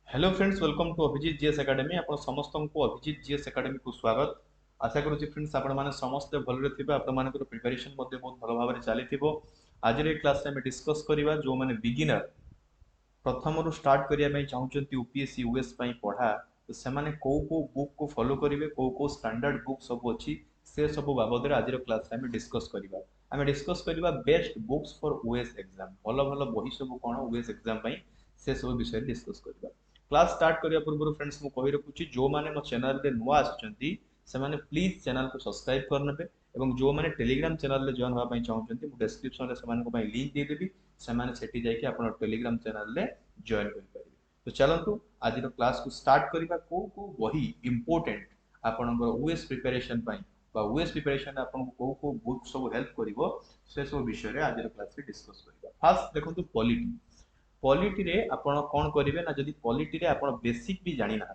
Hello friends, welcome to Abhijeet GS academy. आपण समस्त को अभिजीत जीएस एकेडमी को स्वागत। आशा करूँ फ्रेंड्स आपण माने समस्त भलरे थिबे, आपण मानकर प्रिपरेशन मध्ये बहुत भल भाव में चलीथिबो। आज रे क्लास में डिस्कस करिवा जो माने बिगिनर प्रथम रु स्टार्ट करिया पई चाहउचंती यूपीएससी यूएस पई पढ़ा, तो से माने को बुक को फॉलो करिवे, को स्टैंडर्ड बुक सब अछि से सब बाबद रे आज रे क्लास में डिस्कस करिवा। आमे डिस्कस करिवा best books for OS exam, भल भल बही सब कोन ओएस एग्जाम पई से सब विषय डिस्कस करिवा। क्लास स्टार्ट करिया पूर्व फ्रेंड्स मु कहि रखुची जो माने मो चैनल रे नुआ आछंती से माने प्लीज चैनल को सब्सक्राइब कर नेबे, एवं जो माने टेलीग्राम चैनल रे जॉइन होवा पई चाहउचंती मु डिस्क्रिप्शन रे समान को पई लिंक दे देबी, से माने सेठी जाय कि आपण टेलीग्राम चैनल रे जॉइन कर परिबे। तो चलंतु आज रो क्लास को स्टार्ट करिवा। को बही इंपोर्टेंट आपनकर ओएस प्रिपरेशन पई बा ओएस प्रिपरेशन आपन को बुक सब हेल्प करिवो से सब विषय रे आज रो क्लास रे डिस्कस करिवा। फर्स्ट देखंतु पॉलिटी। पॉलिटी रे आपण कोन करिवे ना, जदि पॉलिटी रे आपण बेसिक भी जानि ना,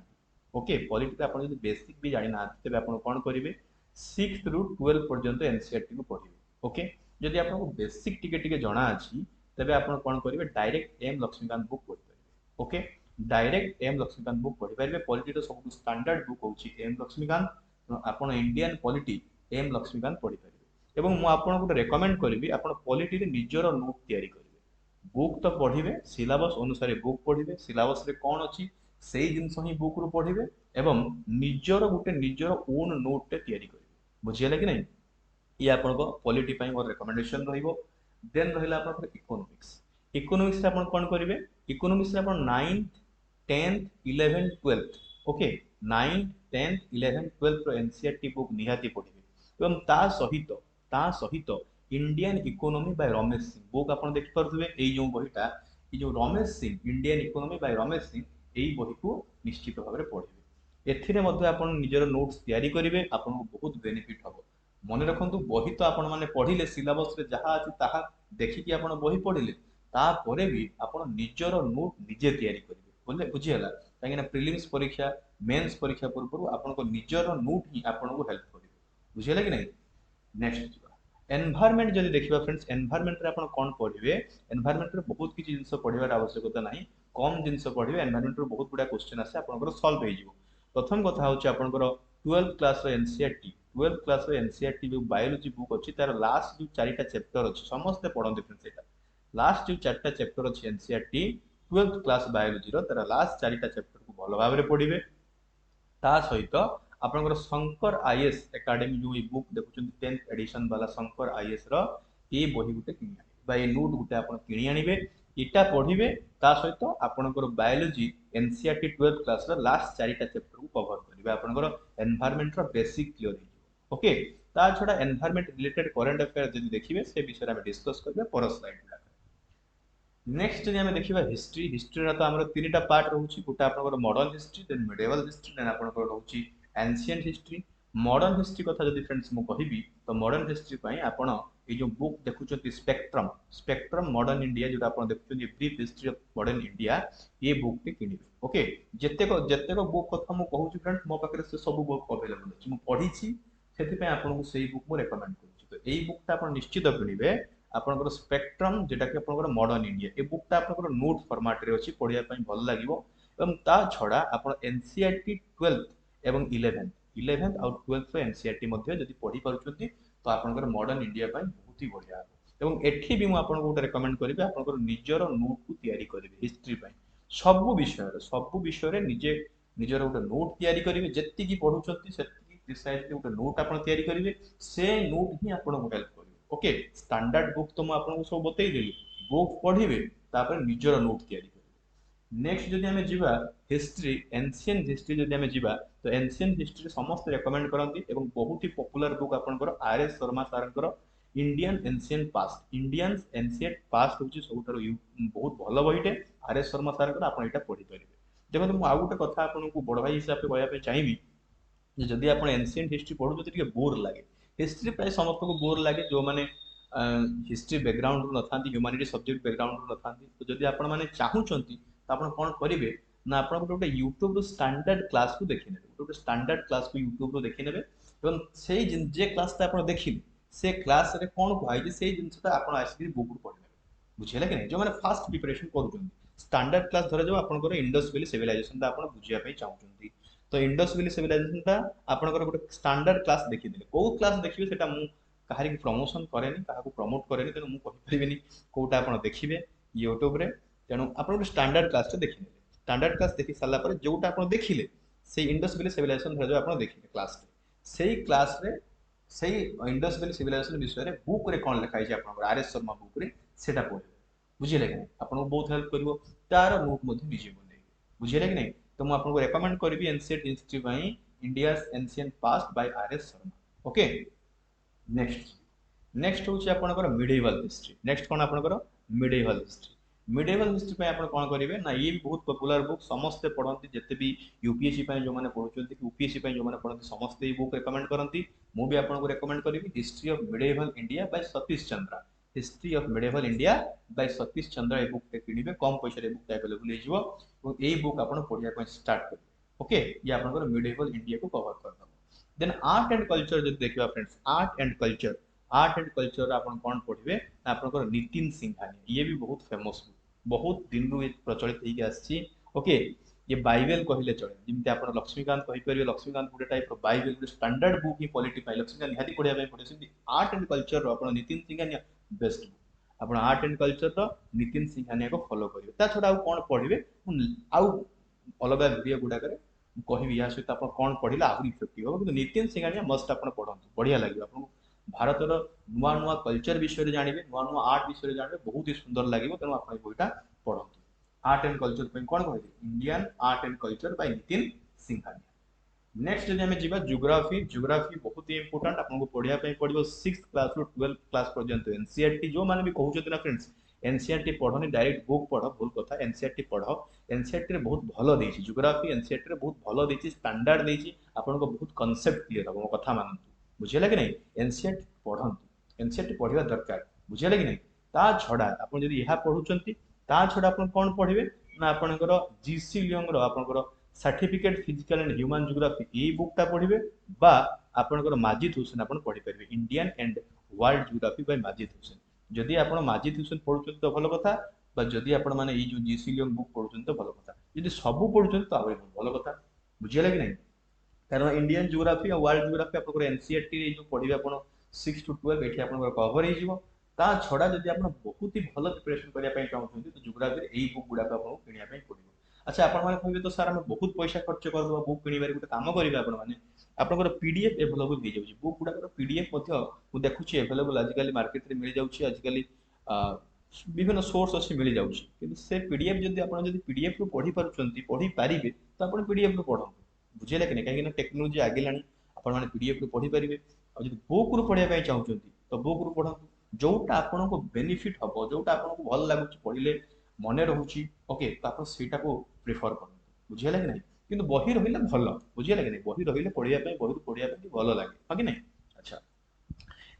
ओके, पॉलिटी रे आपण जदि बेसिक भी जानि ना तबे आपण कोन करिवे 6th रु 12 पर्यंत एनसीईआरटी को पढिवे। ओके, जदि आपण को बेसिक टिके टिके जणा अछि तबे आपण कोन करिवे डायरेक्ट एम लक्ष्मीकांत बुक पढि परिवे। Okay, direct M Laxmikanth book पढि परिवे। पॉलिटी रो सब स्टैंडर्ड बुक होछि एम लक्ष्मीकांत। आपण इंडियन पॉलिटी एम लक्ष्मीकांत पढि परिवे। एवं मु आपण को रेकमेंड करिवि आपण पॉलिटी रे निजरो नोट तयारी करिवे। बुक तो पढ़िबे, सिलेबस अनुसार बुक पढ़िबे, सिलेबस रे कोन अछि सेही जिंस ही बुक रो पढ़िबे, एवं निजरो गुटे निजरो ओन नोट टे तयारी करिवे। बुझियला कि नहीं? ये आपन को पॉलिटी पई मोर रिकमेंडेशन रहिबो। देन रहिला आपन को इकोनॉमिक्स। इकोनॉमिक्स रे आपन कोन करिवे? इकोनॉमिक्स रे आपन 9th 10th 11th 12th, okay, 9th 10th 11th 12th रो एनसीईआरटी बुक निहाती पढ़िबे। एवं ता सहित Indian economy by Ramesh Singh book आपन देखि परथुबे। एई जो बहिटा, ई जो Ramesh Singh Indian economy by Ramesh Singh, एई बही को निश्चित भाव में पढ़िबे। एथिरे मध्ये आपन निजर नोट्स तयारी करिवे, आपन को बहुत बेनिफिट हबो। मने रखंतु बही तो आपण माने पढ़िले, सिलेबस रे जहा अछि ताहा देखि कि आपण बही पढ़िले, ता परे भी आपण निजर नोट निजे तयारी करिवे। बोले बुझियला? काहे ना प्रीलिम्स परीक्षा, मेंस परीक्षा पूर्व आपण को निजर नोट ही आपण को हेल्प करिवे। बुझियला कि नहीं? नेक्स्ट एनवायरनमेंट जदि देखिबा फ्रेंड्स, एनवायरनमेंट रे आपण कोन पढिबे? एनवायरनमेंट रे बहुत किछि जिंस पढिबार आवश्यकता नाही, कम जिंस पढिबे। एनवायरनमेंट रे बहुत गुडा क्वेश्चन आसे, आपनकर सॉल्व हो जिवो। प्रथम कथा होछि आपनकर 12th क्लास रो एनसीईआरटी। 12th क्लास रो एनसीईआरटी जो बायोलॉजी बुक अछि तार लास्ट जो चारिटा चैप्टर अछि समस्त पढंते फ्रेंड्स। एटा लास्ट जो चारिटा चैप्टर अछि एनसीईआरटी 12th क्लास बायोलॉजी रो, तार लास्ट चारिटा चैप्टर को भलो भाबरे पढिबे। ता सहित आपनकर शंकर आईएएस एकेडमी जो बुक देखुछन 10th एडिशन वाला शंकर आईएएस रो, ए बही गुटे किनि बा ए नोट गुटे आपन किनि आनिबे, इटा पढिबे। ता सहित आपनकर बायोलॉजी एनसीईआरटी 12th क्लास रो लास्ट चारिटा चैप्टर को कवर करिवे। आपनकर एनवायरनमेंट रो बेसिक क्लियर हो। ओके, ता छडा एनवायरनमेंट रिलेटेड करंट अफेयर जदि देखिबे से विषय हम डिस्कस करबे पर स्लाइड। नेक्स्ट जदि हम देखिबा हिस्ट्री। हिस्ट्री रा तो हमर तीनटा पार्ट रहउची, गोटा आपनकर modern history, then medieval history, then आपनकर रहउची एंशिएंट हिस्ट्री। मॉडर्न हिस्ट्री कथा जदि फ्रेंड्स मु कहिबी तो मॉडर्न हिस्ट्री पई आपण ए जो बुक देखुचंती स्पेक्ट्रम, स्पेक्ट्रम मॉडर्न इंडिया जोटा आपण देखुचंती brief history of modern India, ये बुक के किनिबे। ओके, जत्तेको बुक कथा मु कहूची फ्रेंड्स, मो पाखरे से सब बुक अवेलेबल अछि, मु पढिछि, सेति पई आपन को सेही बुक मु रेकमेंड करूची। तो एई बुकटा आपण निश्चित किनिबे। आपनकर स्पेक्ट्रम जेटा कि आपनकर मॉडर्न इंडिया, ए बुकटा आपनकर नोट फॉर्मेट रे अछि, पढिया पई भल लागिवो। एवं ता छडा आपण एनसीईआरटी 12th एवं 11th आउट 12th रो एनसीईआरटी मध्ये जदि पढि पारुचंती तो आपनकर मॉडर्न इंडिया पई बहुत ही बढ़िया हो। एवं एठी भी मु आपन को रेकमेंड करिबे, आपनकर निजरो नोट को तयारी करिवे हिस्ट्री पई। सब विषय रे निजे निजरो गोटे नोट तयारी करिवे। जेत्ति की पढुचंती सेत्ति प्रिसाइजली गोटे नोट आपण तयारी करिवे, से नोट ही आपण को हेल्प करिवे। ओके, स्टैंडर्ड बुक तो मु आपन को सब बतई देली, बुक पढिबे तापर निजर नोट तयारी करिवे। नेक्स्ट जदि हमें जिबा हिस्ट्री, एंशिएंट हिस्ट्री जदि हमें जिबा तो एंशिएंट हिस्ट्री समस्त रेकमेंड करंती, एवं बहुत ही पॉपुलर बुक आपनकर आरएस शर्मा सरंकर Indian ancient past. Indian ancient past होची सबठारो बहुत भलो बहिटे, आरएस शर्मा सरंकर आपण एटा पढि परिबे। देखो मु आ गुटे कथा आपन को बड़ भाई हिसाब से कहया पे चाहिबी, जदि आप एनसीएंट हिस्ट्री पढ़ु तो बोर लगे। हिस्ट्री प्राय समस्त को बोर लगे जो माने हिस्ट्री बैकग्राउंड न था, ह्यूमैनिटी सब्जेक्ट बैकग्राउंड न था। तो जदि आपण माने चाहूचंती तो आपण कोन करिवे ना, आपण गोटे यूट्यूब रो स्टैंडर्ड क्लास को देखि नेबे, गोटे स्टैंडर्ड क्लास को यूट्यूब रो देखि नेबे, एवं सेही जे क्लास ता आपण देखिले से क्लास रे कोन कहै जे सेही जिंसटा आपण आसी बुक रो पढि नेबे। बुझिले कि नहीं? जो माने फास्ट प्रिपरेशन करूचंती स्टैंडर्ड क्लास धरा जाऊ आपनकर इंडस वैली सिविलाइजेशन ता आपण बुझिया पई चाहुचंती तो इंडस वैली सिविलाइजेशन ता आपनकर गोटे स्टैंडर्ड क्लास देखिदिले को क्लास देखिबे सेटा मु काहारी की प्रमोशन करेनी काहाकू प्रमोट करेनी तेनु मु कहि परिबेनी कोटा आपण देखिबे YouTube रे तेनु आपण गोटे स्टैंडर्ड क्लास ता देखिले स्टैंडर्ड क्लास देखि साला पर जोटा आपण देखिले से इंडस वैली सिविलाइजेशन धरा जाऊ आपण देखिले क्लास रे सेही क्लास रे सेही इंडस वैली सिविलाइजेशन विषय रे बुक रे कोन लिखा है आपण आरएस शर्मा बुक रे सेटा पढिबे बुझिले कि आपको बहुत हेल्प करिवो तार नोट मध्ये निजे बने बुझिले कि नहीं तो मैं आपको रेकमेंड करबी NCERT history by India's ancient past by R S Sharma okay next next होची आपनकर मिडिवल हिस्ट्री नेक्स्ट कोन आपनकर मिडिवल हिस्ट्री पे आपण कोन करिवे ना ये भी बहुत पॉपुलर बुक समस्त पढंती जते भी यूपीएससी पे जो माने पढुचंती कि यूपीएससी पे जो माने पढंती समस्त ये बुक रेकमेंड करंती मु भी आपनको रेकमेंड करिवि history of medieval India by Satish Chandra history of medieval India by Satish Chandra ए बुक के किनिबे कम पैसा रे बुक अवेलेबल हे जिवो और ए बुक आपण पढिया पे स्टार्ट करिवे ओके ये आपनकर मिडिवल इंडिया को कवर करदबो देन आर्ट एंड कल्चर जो देखिबा फ्रेंड्स आर्ट एंड कल्चर आपण कोन पढिबे आपनकर नितिन सिंघानिया ये भी बहुत फेमस बहुत दिन रु प्रचलित होई आछि ओके ये बाइबल कहले चले जिमते आपण लक्ष्मीकांत कहि परिबे लक्ष्मीकांत गुटे टाइप रो बाइबल स्टैंडर्ड बुक ही पॉलिटी पाइ लक्ष्मीकांत निहाती पढिया पय पढिसि आर्ट एंड कल्चर रो आपण नितिन सिंघानिया बेस्ट बुक आपण आर्ट एंड कल्चर रो नितिन सिंघानिया को फॉलो करिवे ता छोडा आ कोन पढिबे आउ अलगा वीडियो गुडा करे कहबी या सहित आपण कोन पढिला आहुरी इफेक्टिव हो किंतु नितिन सिंघानिया मस्ट आपण पढंतु बढ़िया लागियो आपण भारत रो नुवा नुवा कल्चर विषय रे जानिबे नुवा नुवा आर्ट विषय रे जानिबे बहुत ही सुंदर लागियो तेनु आपण बोइटा पढंतु आर्ट एंड कल्चर पे कोन कहबे Indian art and culture by Nitin Singhania next जे हमें जीवा ज्योग्राफी बहुत ही इंपोर्टेंट आपको पढ़िया पे पड़िबो 6th क्लास रो 12th क्लास पर्यंत एनसीईआरटी जो माने भी कहउछत ना फ्रेंड्स एनसीईआरटी पढ़नी डायरेक्ट बुक पढ़ भूल कथा एनसीईआरटी पढ़ एनसीईआरटी रे बहुत भलो देछि ज्योग्राफी एनसीईआरटी रे बहुत भलो देछि स्टैंडर्ड देछि आपन को बहुत कांसेप्ट क्लियर हो कथा मानतु बुझिला कि नहीं एनसीईआरटी पढ़ंतु एनसीईआरटी पढ़िबा दरकार बुझिला कि नहीं ता छडा आपन जदी यहा पढुचंती ता छडा आपन कोन पढिबे ना आपनकर जीसी लियोंग रो आपनकर certificate physical and human geography a book ता पढिबे बा आपनकर माजिद हुसैन आपन पढि परबे Indian and world geography bye Majid Hussain जदी आपन माजिद हुसैन पढुचंती तो भलो कथा बा जदी आपन माने ई जो जीसी लियोंग बुक पढुचंती तो भलो कथा जदी सब पढुचंती तो आबे भलो कथा बुझिला कि नहीं कारण इंडियन ज्योग्राफी और वर्ल्ड ज्योग्राफी आपन एनसीईआरटी जो पढिबे आपन 6 to 12 एठी आपन कवर हे जिवो ता छडा जदी आपन बहुत ही भलो प्रिपरेशन करिया पय चाहउछंती तो ज्योग्राफी रे एई बुक गुडा का आपन किनिया पय पडिबो अच्छा आपण माने कहबे तो सर हम बहुत पैसा खर्च कर दो बुक किनिबार गुटे काम करिवे आपण माने आपनकर पीडीएफ अवेलेबल दे जाउची बुक गुडा कर पीडीएफ मध्ये मु देखुची अवेलेबल आजिकली मार्केट रे मिल जाउची आजिकली विभिन्न सोर्स अछि मिल जाउची किंतु से पीडीएफ जदी आपण जदी पीडीएफ रो पढी पारुचंती पढी पारिबे तो आपण पीडीएफ रो पढो बुझिले कि नै काहे कि टेक्नोलॉजी आगे लानी आपण माने पीडीएफ रो पढी पारिबे और जदी बुक रो पढिया पय चाहउचंती तो बुक रो पढंतु जोटा आपण को बेनिफिट हबो जोटा आपण को भल लागुची पढिले मने रहउची ओके तो आपण सेटा को प्रेफर करु बुझिले कि नै किंतु बही रहिला भलो बुझिले कि नै बही रहिले पढिया पय बही पढिया पय भलो लागे हा कि नै अच्छा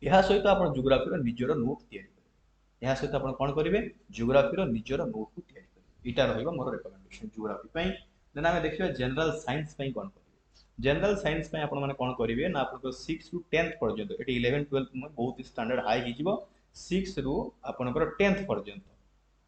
यहा सहित आपण ज्योग्राफी रो निजरो नोट तयारी करिवे यहा सहित आपण कोन करिवे ज्योग्राफी रो निजरो नोट को तयारी करिवे इटा रहइबो मोर रिकमेंडेशन ज्योग्राफी पय देन हम देखिबा जनरल साइंस पय कोन करिवे जनरल साइंस पय आपण माने कोन करिवे ना आपण 6 टू 10th पर्यंत एटी 11 12 में बहुत स्टैंडर्ड हाई हिजिबो 6 रु आपनकर 10th पर्यंत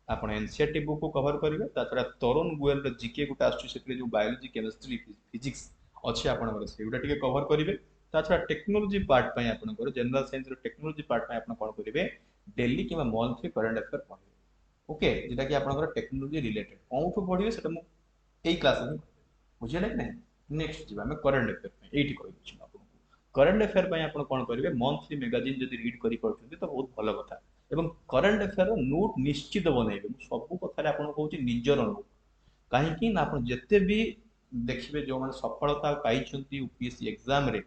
आपण एनसीईआरटी बुक को कवर करिवे ताछडा तरुण गोयल रो जीके गुटा आछी सेतले जो बायोलॉजी केमिस्ट्री फिजिक्स अछि आपनकर सेउडा टिके कवर करिवे ताछडा टेक्नोलॉजी पार्ट पय आपनकर जनरल साइंस रो टेक्नोलॉजी पार्ट पय आपण कोन करिवे डेली किबा मंथली करंट अफेयर पढिवे ओके जेटा कि आपनकर टेक्नोलॉजी रिलेटेड कोठो पढिवे सेटा मु एई क्लास में बुझिले कि नै नेक्स्ट जिबा में करंट अफेयर पय एठी कहै छि आपन करंट अफेयर पय आपण कोन करिवे मंथली मैगजीन जदी रीड करि परछथि तो बहुत भलो कथा एवं करंट अफेयर नोट निश्चित बनैबे सब कथा रे आपण कहउछि निजर नोट काहे कि ना आपण जत्ते भी देखिबे जो माने सफलता पाइछंती यूपीएससी एग्जाम रे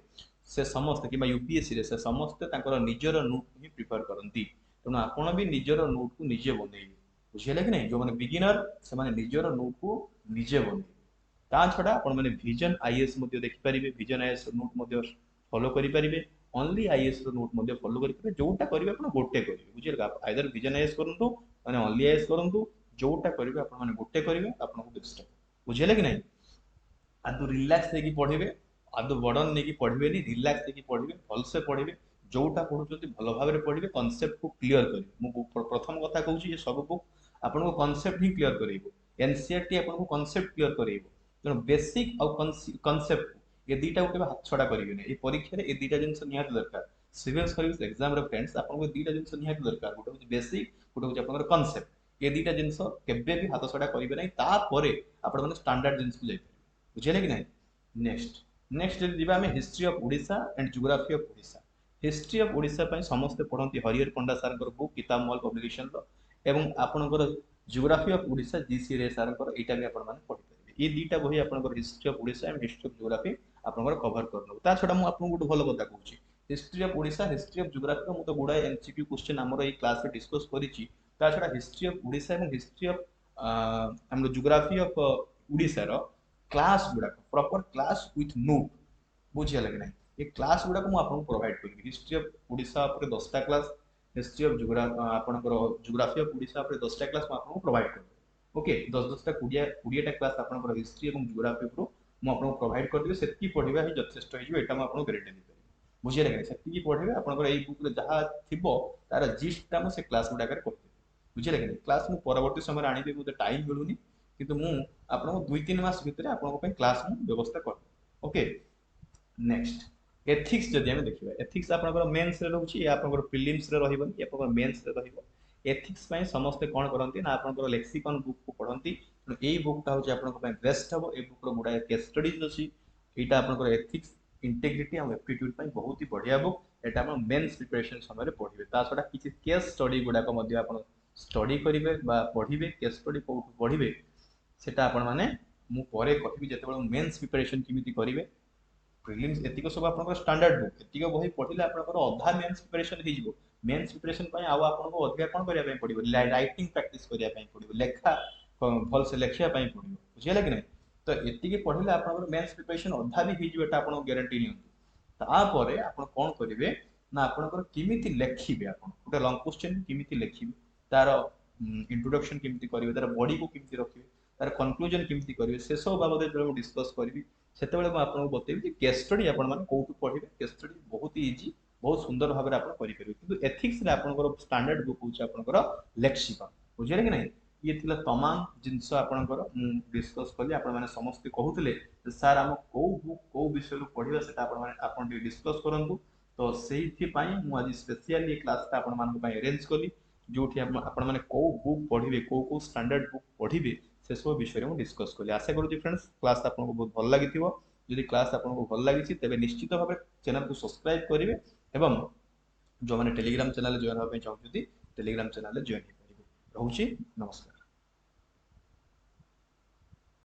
से समस्त कि यूपीएससी रे से समस्त तांकर निजर नोट ही प्रिफर करंती तनो आपण भी निजर नोट को निजे बनैबे बुझिले कि नै जो माने बिगिनर से माने निजर नोट को निजे बनैबे ता छडा आपण माने विजन आईएएस मध्ये देखि परिबे विजन आईएएस नोट मध्ये फॉलो करि परिबे ओनली आईएएस रो नोट मध्ये फॉलो करि परिबे जोटा करिवे आपण गोटे करिवे बुझिले आइदर विजन आईएएस करंतु माने ओनली आईएएस करंतु जोटा करिवे आपण माने गोटे करिवे आपण को बेस्ट बुझिले कि नै आदु रिलैक्स लेकी पढिबे आदु बर्डन लेकी पढिबे नि रिलैक्स लेकी पढिबे भल से पढिबे जोटा पढुचोती भलो भाबरे पढिबे कांसेप्ट को क्लियर करिवे मु प्रथम कथा कहउची ये सब बुक आपनको कांसेप्ट ही क्लियर करेइबो एनसीईआरटी आपनको कांसेप्ट क्लियर करेइबो तेणु बेसिक और कांसेप्ट ये दीटा को हाथ छड़ा करेंगे ना ये परीक्षा रे ये दीटा जिंस निहाती दरकार सिविल सर्विस एग्जाम रे फ्रेंड्स आपनको दीटा जिंस निहाती दरकार गोटे होची बेसिक गोटे होची आपनकर कांसेप्ट ये दीटा जिंस केबे भी हाथ छड़ा करिवे नै ता परे आपण माने स्टैंडर्ड जिंस को जाय बुझिले कि नै नेक्स्ट नेक्स्ट जदि दिबा हमें history of Odisha and geography of Odisha history of Odisha पय समस्त पढंती हरिहर पंडा सर बुक किताब मॉल पब्लिकेशन रो एवं आपनकर ज्योग्राफी ऑफ ओडिशा जीसी रे सर एटा भी आपण माने पढि परिबे ये दीटा बही आपनकर history of Odisha and history of geography आपनकर कवर करनो ता छडा मु आपन गुड भलो कथा कहूची history of Odisha history of geography मु तो गुडा एमसीक्यू क्वेश्चन हमरो ए क्लास रे डिस्कस करिची ता छडा हिस्ट्री ऑफ ओडिशा एवं हिस्ट्री ऑफ हमरो ज्योग्राफी ऑफ ओडिशा रो क्लास गुडा प्रॉपर क्लास विथ नोट बुझिया लगे नै ये क्लास गुडा को मु आपन प्रोवाइड करबी हिस्ट्री ऑफ ओडिशा पर 10 टा क्लास हिस्ट्री ऑफ आपनकर ज्योग्राफी ऑफ ओडिशा पर 10 टा क्लास मु आपन प्रोवाइड करबी ओके 10 टा 20 टा क्लास आपनकर हिस्ट्री एवं ज्योग्राफी पर मु आपन प्रोवाइड कर देबे सेति पढिबा ही यथेष्ट हो जिवो एटा मु आपन गारंटी दे परिबी बुझिया लगे सेति पढिबे आपनकर एई बुक रे जहा थिबो तार जिस्ट टा मु से क्लास गुडा कर करते बुझिया लगे क्लास मु परवर्ती समय रे आनी देबो तो टाइम मिलुनी किंतु मु आपन 2-3 मास भितरे आपन पे क्लास मु व्यवस्था कर ओके नेक्स्ट एथिक्स जदि हम देखिबा एथिक्स आपनकर मेंस रे रहउची या आपनकर प्रीलिम्स रे रहइबो या आपनकर मेंस रे रहइबो एथिक्स पय समस्त कोन करंती ना आपनकर लेक्सिकन बुक को पढंती एई बुक ता होची आपनकर पय बेस्ट हबो ए बुक रो गुडा केस स्टडीज अछि एटा आपनकर एथिक्स इंटीग्रिटी और एप्टीट्यूड पय बहुत ही बढ़िया बुक एटा हम मेंस प्रिपरेशन समय रे पढिबे ता छडा किछि केस स्टडी गुडा को मध्ये आपन स्टडी करिवे बा पढिबे केस स्टडी को पढिबे सेटा आपण माने मु परे कहबी जेतेबेले मेंस प्रिपरेशन किमिति करिवे प्रीलिम्स एतिको सब आपनकर स्टैंडर्ड बुक एतिको बही पढिले आपनकर अधा मेंस प्रिपरेशन हे जिवो मेंस प्रिपरेशन पय आउ आपनको अधिका कोन करिया पय पडिबो राइटिंग प्रैक्टिस करिया पय पडिबो लेखा भल से लेखिया पय पडिबो बुझियला कि नै तो एतिके पढिले आपनकर मेंस प्रिपरेशन अधा भी हे जिवो एटा आपन गारंटी नियंतु ता परे आपन कोन करिवे ना आपनकर किमिति लेखिबे आपन गोटे लॉन्ग क्वेश्चन किमिति लेखिबे तार इंट्रोडक्शन किमिति करिवे तार बॉडी को किमिति रखिबे तार कंक्लूजन किमिति करिवे से सब बाबद जो डिस्कस करबी सेतेबेले मैं आपको बतेबी कि केस स्टडी आपण माने कोउटु पढिबे केस स्टडी बहुत ही इजी बहुत सुंदर भाबरे आपण करि परिबे किंतु एथिक्स रे आपनकर स्टैंडर्ड बुक होची आपनकर लेक्सिकन बुझिले कि नै ये थिला तमाम जिंस आपनकर डिस्कस करली आपण माने समस्त कहउतले सर हम को बुक को विषय पढिबा सेटा आपण माने आपण डिस्कस करंतु तो सेहि पई मु आज स्पेशली क्लास ता आपण मान पई अरेंज करली जोठी आपण माने को बुक पढिबे को स्टैंडर्ड बुक पढिबे से सब विषय में डिस्कस करी आशा करूँ फ्रेंड्स क्लास आपको बहुत भल लगी जदि क्लास आपको भल लगी तेज निश्चित भाव चैनल को सब्सक्राइब करेंगे एवं जो मैंने टेलीग्राम चैनल जॉइन होगा चाहते टेलीग्राम चैनल जॉइन हो पारे रोचे नमस्कार।